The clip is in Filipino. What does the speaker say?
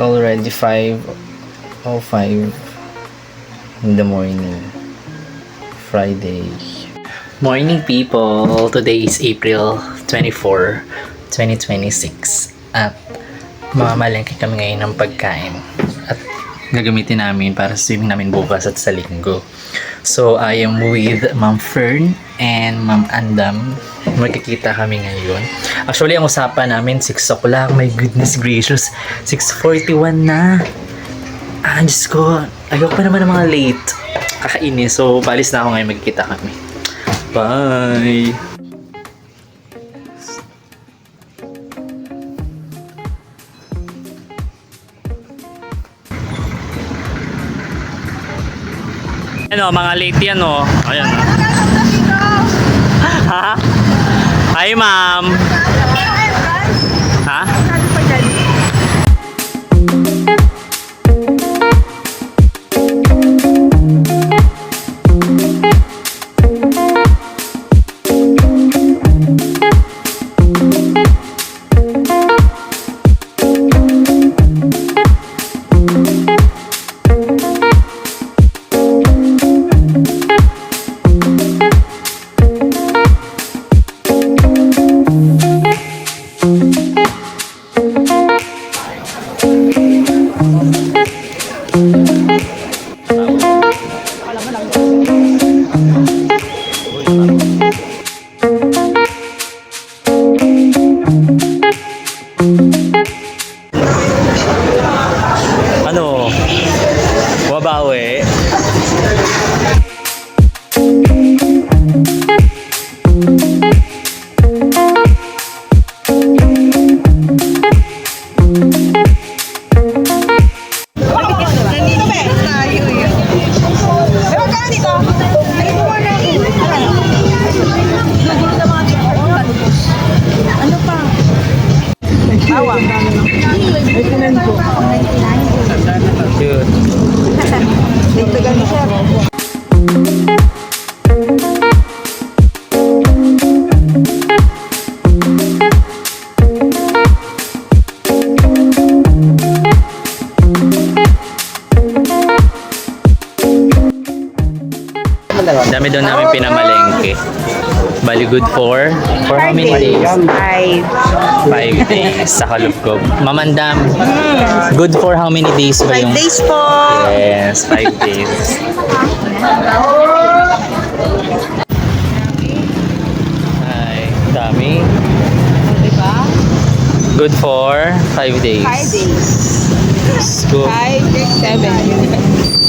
already 5:05 in the morning. Friday. Morning people! Today is April 24, 2026. At mamamalengke kami ngayon ng pagkain. At gagamitin namin para sa swimming namin bukas at sa linggo. So, I am with Ma'am Fern and Ma'am Andam. Magkikita kami ngayon. Actually, ang usapan namin 6 o'clock. My goodness gracious. 6:41 na. Diyos ko. Ayoko pa naman ng mga late. Kakainis. So, paalis na ako ngayon. Magkikita kami. Bye! Ano, mga late yan, oh. Ayan. Ha? Hi, ma'am. Ha? Ano? Wabawi? Cute. Dito gano'n siya. Dami daw namin pinamalengke. Bali good for how many days? 5 days sa Kalugkob. Mamandam, good for how many days ba 5 yung... days po. Yes, 5 days. Ay, dami. Diba? Good for 5 days. 5 days. Let's go. 5, 6, 7.